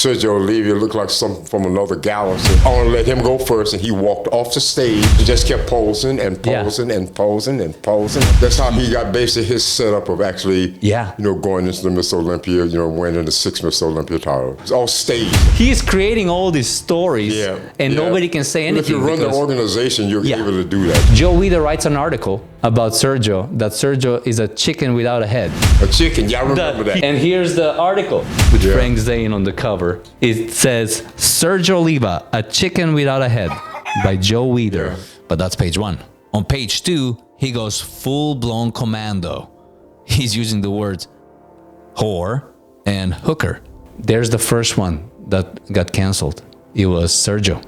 Sergio Oliva looked like something from another galaxy. I want to let him go first, and he walked off the stage. He just kept posing and posing and posing and posing. That's how he got basically his setup of actually, going into the Mr Olympia, winning the 6th Mr Olympia title. It's all staged. He's creating all these stories, and nobody can say anything. But if you run the organization, you're able to do that. Joe WEIDER writes an article about Sergio, that Sergio is a chicken without a head. A chicken, yeah, I remember that. And here's the article with Frank Zane on the cover. It says, Sergio Oliva, a chicken without a head, by Joe WEIDER. Yeah. But that's page 1. On page 2, he goes full-blown commando. He's using the words whore and hooker. There's the first one that got canceled. It was Sergio.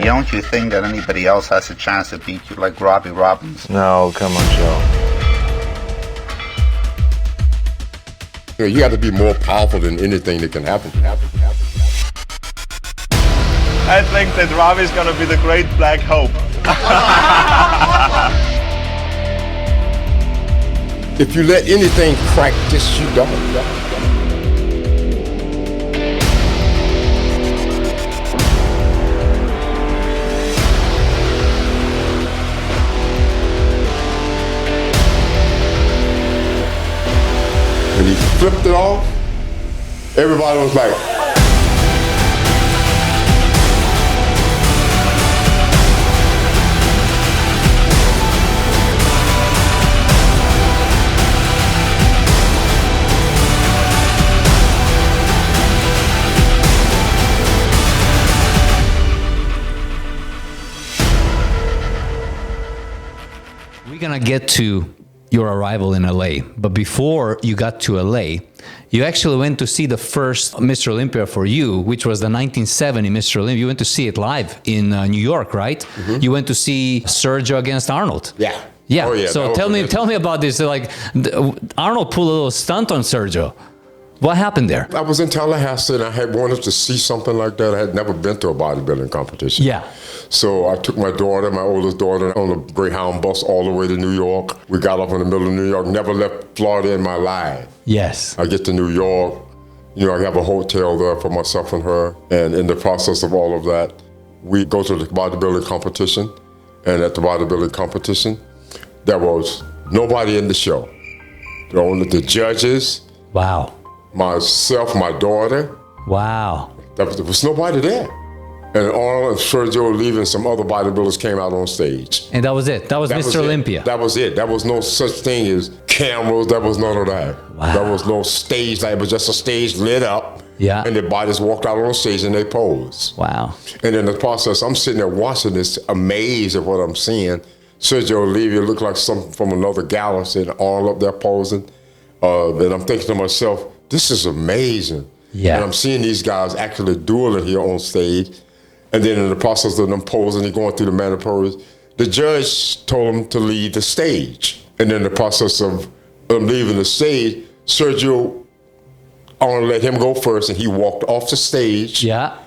Don't you think that anybody else has a chance to beat you like Robby Robinson? No, come on, Joe. You got to be more powerful than anything that can happen. I think that Robby's gonna be the great black hope. If you let anything crack, just you don't. When he flipped it off, everybody was like, we're gonna get to your arrival in LA, but before you got to LA, you actually went to see the first Mr. Olympia for you, which was the 1970 Mr. Olympia. You went to see it live in New York, right? Mm-hmm. You went to see Sergio against Arnold. Yeah. Yeah. Oh, yeah. So tell me about this. Like, Arnold pulled a little stunt on Sergio. What happened there? I was in Tallahassee and I had wanted to see something like that. I had never been to a bodybuilding competition. Yeah. So I took my daughter, my oldest daughter, on a Greyhound bus all the way to New York. We got up in the middle of New York, never left Florida in my life. Yes. I get to New York, I have a hotel there for myself and her. And in the process of all of that, we go to the bodybuilding competition. And at the bodybuilding competition, there was nobody in the show. Only the judges. Wow. Myself, my daughter. Wow. There was nobody there. And Arnold and Sergio Oliva and some other bodybuilders came out on stage. And that was it. That was Mr. Olympia. That was it. There was no such thing as cameras. There was none of that. Wow. There was no stage. It was just a stage lit up. Yeah. And the bodies walked out on stage and they posed. Wow. And in the process, I'm sitting there watching this, amazed at what I'm seeing. Sergio Oliva looked like something from another galaxy, and Arnold up there posing. And I'm thinking to myself, this is amazing. Yeah. And I'm seeing these guys actually dueling here on stage. And then in the process of them posing and going through the mandatories, the judge told them to leave the stage. And in the process of them leaving the stage, Sergio, I want to let him go first, and he walked off the stage. Yeah.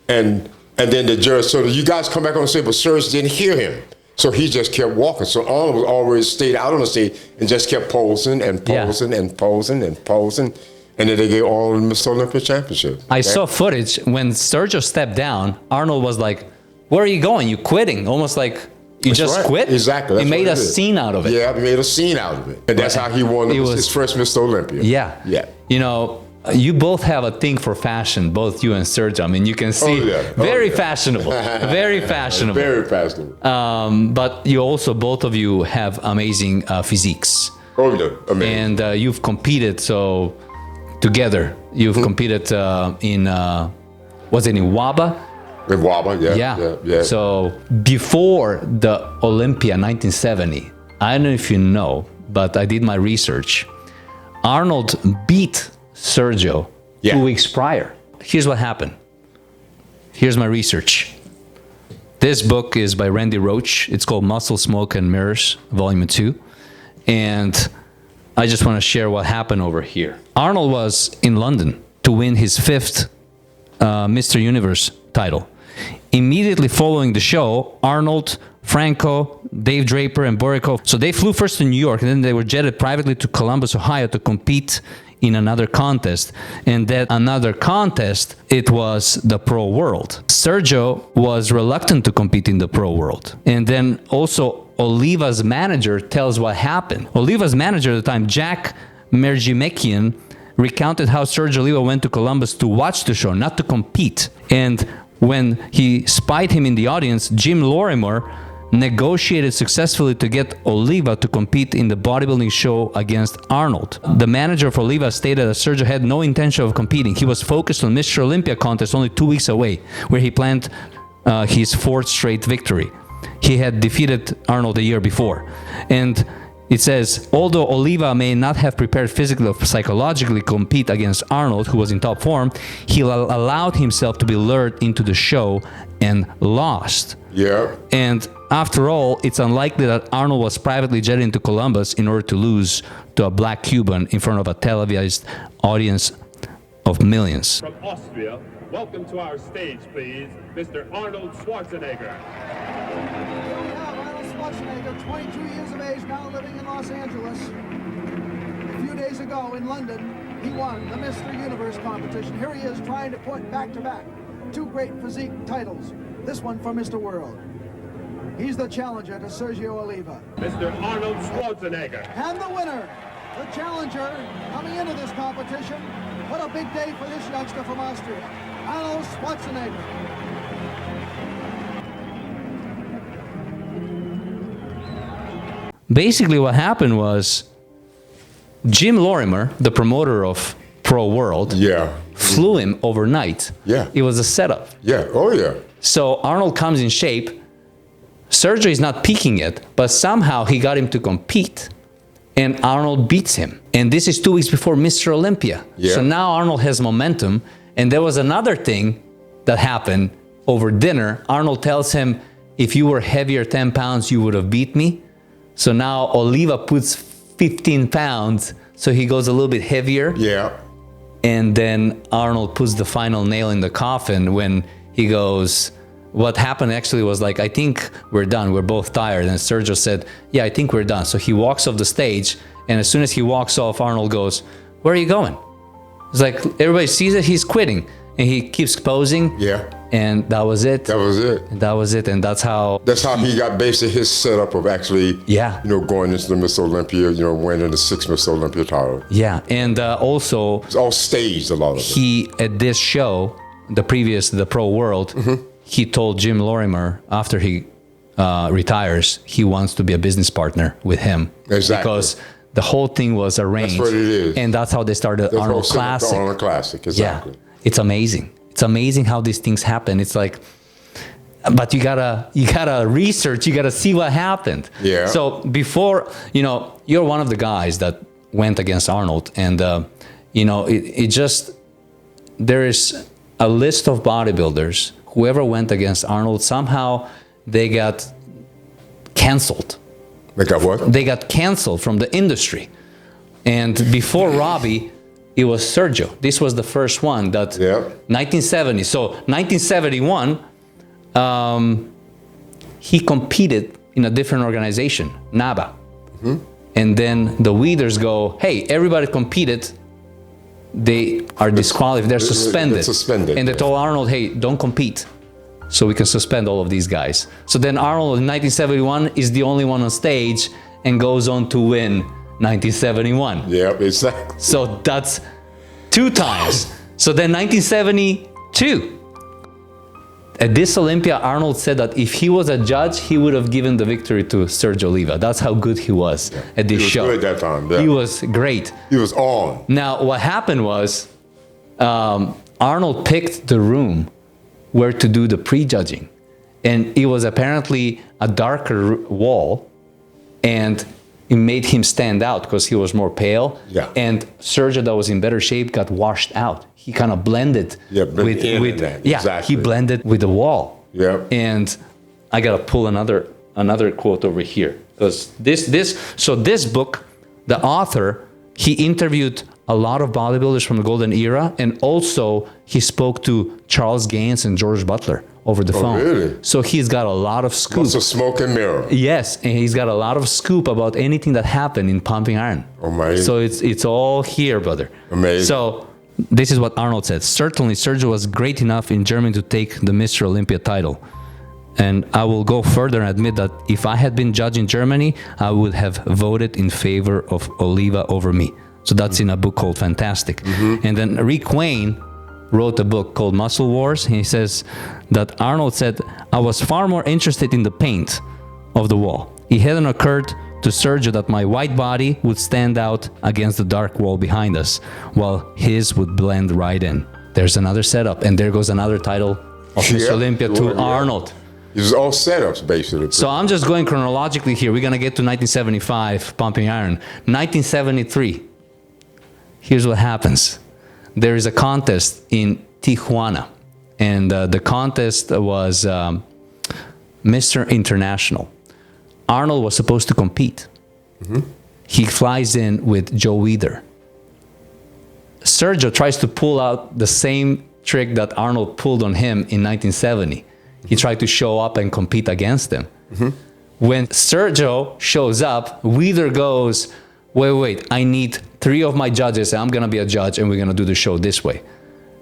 And then the judge, so you guys come back on the stage, but Sergio didn't hear him. So he just kept walking. So Arnold was always stayed out on the stage and just kept posing and posing and posing and posing. And then they gave Arnold the Mr. Olympia championship. I saw footage when Sergio stepped down. Arnold was like, "Where are you going? You quitting?" Almost like you just quit. Exactly. He made a scene out of it. Yeah, he made a scene out of it. And that's how he won his first Mr. Olympia. Yeah. Yeah. You both have a thing for fashion, both you and Sergio. I mean, you can see very fashionable, very fashionable. Very fashionable. But you also, both of you have amazing physiques. Oh, yeah, amazing. And you've competed together. You've competed in, was it in WABA? In WABA, yeah. So before the Olympia 1970, I don't know if you know, but I did my research. Arnold beat Sergio 2 weeks prior. Here's what happened. Here's my research. This book is by Randy Roach. It's called Muscle, Smoke, and Mirrors, Volume 2. And I just want to share what happened over here. Arnold was in London to win his 5th Mr. Universe title. Immediately following the show, Arnold Franco, Dave Draper, and Borico. So they flew first to New York, and then they were jetted privately to Columbus, Ohio to compete in another contest. And that another contest, it was the Pro World. Sergio was reluctant to compete in the Pro World. And then also Oliva's manager tells what happened. Oliva's manager at the time, Jack Mergimekian, recounted how Sergio Oliva went to Columbus to watch the show, not to compete. And when he spied him in the audience, Jim Lorimer negotiated successfully to get Oliva to compete in the bodybuilding show against Arnold. The manager of Oliva stated that Sergio had no intention of competing. He was focused on Mr. Olympia contest only 2 weeks away, where he planned his 4th straight victory. He had defeated Arnold the year before. And it says, although Oliva may not have prepared physically or psychologically to compete against Arnold, who was in top form, he allowed himself to be lured into the show and lost. Yeah. And after all, it's unlikely that Arnold was privately jetted into Columbus in order to lose to a black Cuban in front of a televised audience of millions. From Austria, welcome to our stage, please, Mr. Arnold Schwarzenegger. Arnold Schwarzenegger, 22 years of age, now living in Los Angeles. A few days ago in London, he won the Mr. Universe competition. Here he is trying to put back-to-back 2 great physique titles. This one for Mr. World. He's the challenger to Sergio Oliva. Mr. Arnold Schwarzenegger. And the winner, the challenger, coming into this competition. What a big day for this youngster from Austria, Arnold Schwarzenegger. Basically what happened was Jim Lorimer, the promoter of Pro World, flew him overnight. Yeah. It was a setup. Yeah. Oh, yeah. So Arnold comes in shape. Sergio is not peaking yet, but somehow he got him to compete, and Arnold beats him. And this is 2 weeks before Mr. Olympia. Yeah. So now Arnold has momentum. And there was another thing that happened over dinner. Arnold tells him, if you were heavier 10 pounds, you would have beat me. So now Oliva puts 15 pounds, so he goes a little bit heavier. Yeah. And then Arnold puts the final nail in the coffin when he goes, what happened actually was like, I think we're done. We're both tired. And Sergio said, yeah, I think we're done. So he walks off the stage. And as soon as he walks off, Arnold goes, where are you going? It's like, everybody sees it, he's quitting. And he keeps posing. Yeah. And that was it. That was it. And that was it. And that's how he got basically his setup of actually, going into the Mr. Olympia, winning the 6th Mr. Olympia title. Yeah. And also, it's all staged, a lot of it. He, at this show, the Pro World, he told Jim Lorimer after he retires, he wants to be a business partner with him. Exactly. Because the whole thing was arranged. That's what it is. And that's how they started Arnold Classic. The Arnold Classic, exactly. Yeah. It's amazing. It's amazing how these things happen. It's like, but you gotta research, you gotta see what happened. Yeah. So before, you're one of the guys that went against Arnold, and there is a list of bodybuilders. Whoever went against Arnold, somehow they got canceled. They got what? They got canceled from the industry. And before Robby, it was Sergio. This was the first one that 1970. So 1971, he competed in a different organization, NABA. And then the WEIDERs go, hey, everybody competed. They are disqualified. They're suspended. And they told Arnold, hey, don't compete, so we can suspend all of these guys. So then Arnold in 1971 is the only one on stage and goes on to win 1971. Yep, exactly. So that's 2 times. So then 1972, at this Olympia, Arnold said that if he was a judge, he would have given the victory to Sergio Oliva. That's how good he was at this show. He was good at that time. Yeah. He was great. He was on. Now, what happened was Arnold picked the room where to do the prejudging. And it was apparently a darker wall. And it made him stand out because he was more pale. Yeah. And Sergio, that was in better shape, got washed out. He kind of blended with exactly. He blended with the wall. Yeah. And I gotta pull another quote over here because this book, the author, he interviewed a lot of bodybuilders from the golden era, and also he spoke to Charles Gaines and George Butler over the phone. Really? So he's got a lot of scoop. It's a smoke and mirror. Yes, and he's got a lot of scoop about anything that happened in pumping iron. Amazing. So it's all here, brother. Amazing. So this is what Arnold said. Certainly, Sergio was great enough in Germany to take the Mr. Olympia title. And I will go further and admit that if I had been judged in Germany, I would have voted in favor of Oliva over me. So that's in a book called Fantastic. And then Rick Wayne wrote a book called Muscle Wars. He says that Arnold said, I was far more interested in the paint of the wall. It hadn't occurred to Sergio that my white body would stand out against the dark wall behind us, while his would blend right in. There's another setup, and there goes another title of Mr. Olympia to Arnold. It was all setups, basically. So I'm just going chronologically here. We're going to get to 1975, pumping iron. 1973, here's what happens. There is a contest in Tijuana, and the contest was Mr. International. Arnold was supposed to compete. He flies in with Joe WEIDER. Sergio tries to pull out the same trick that Arnold pulled on him in 1970. He tried to show up and compete against him. When Sergio shows up, WEIDER goes, wait, I need 3 of my judges, and I'm going to be a judge, and we're going to do the show this way.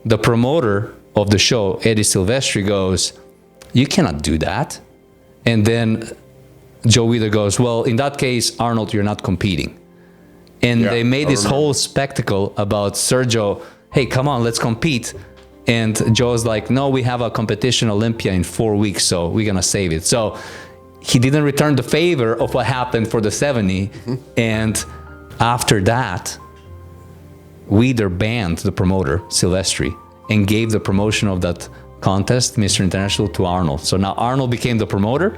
The promoter of the show, Eddie Silvestri, goes, you cannot do that. And then Joe WEIDER goes, well, in that case, Arnold, you're not competing. And they made this whole spectacle about Sergio, hey, come on, let's compete. And Joe's like, no, we have a competition Olympia in 4 weeks, so we're going to save it. So he didn't return the favor of what happened for the 70. And after that, WEIDER banned the promoter, Silvestri, and gave the promotion of that contest, Mr. International, to Arnold. So now Arnold became the promoter.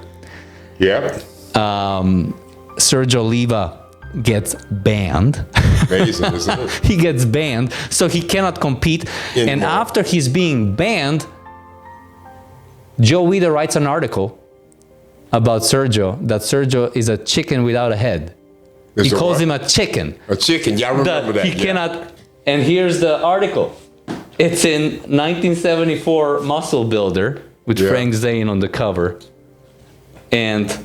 Yep. Sergio Oliva gets banned. Amazing, isn't it? He gets banned, so he cannot compete. Anymore. And after he's being banned, Joe WEIDER writes an article about Sergio, that Sergio is a chicken without a head. He calls him a chicken. A chicken, yeah, I remember that. He cannot, and here's the article. It's in 1974 Muscle Builder, with Frank Zane on the cover. And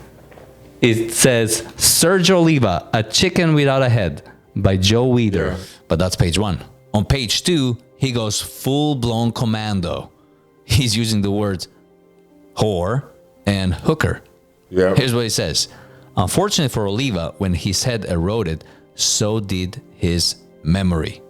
it says, Sergio Oliva, a chicken without a head, by Joe WEIDER. But that's page 1. On page 2, he goes full-blown commando. He's using the words whore and hooker. Here's what he says. Unfortunately for Oliva, when his head eroded, so did his memory.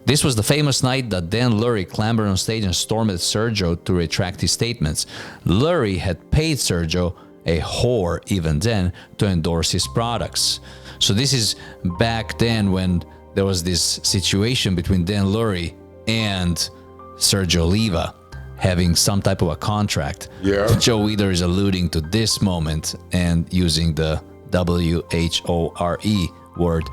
This was the famous night that Dan Lurie clambered on stage and stormed at Sergio to retract his statements. Lurie had paid Sergio, a whore even then, to endorse his products. So this is back then when there was this situation between Dan Lurie and Sergio Oliva having some type of a contract. Joe WEIDER is alluding to this moment and using the W-H-O-R-E word.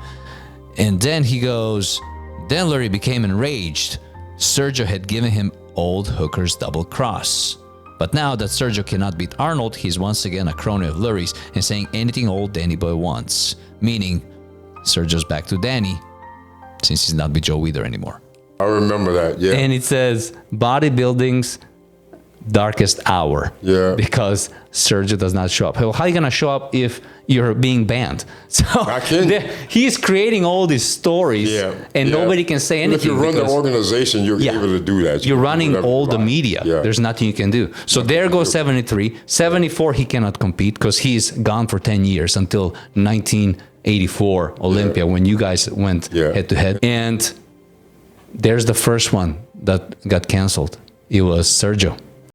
And then he goes, Dan Lurie became enraged. Sergio had given him old hooker's double cross. But now that Sergio cannot beat Arnold, he's once again a crony of Lurie's and saying anything old Danny Boy wants. Meaning, Sergio's back to Danny, since he's not with Joe WEIDER anymore. I remember that, And it says, bodybuilding's darkest hour. Because Sergio does not show up. Well, how are you going to show up if you're being banned? So he's creating all these stories, and nobody can say anything. If you run the organization, you're able to do that. You're running all the media. There's nothing you can do. So there goes 73. 74, he cannot compete because he's gone for 10 years until 1984 Olympia when you guys went head to head. And there's the first one that got canceled. It was Sergio.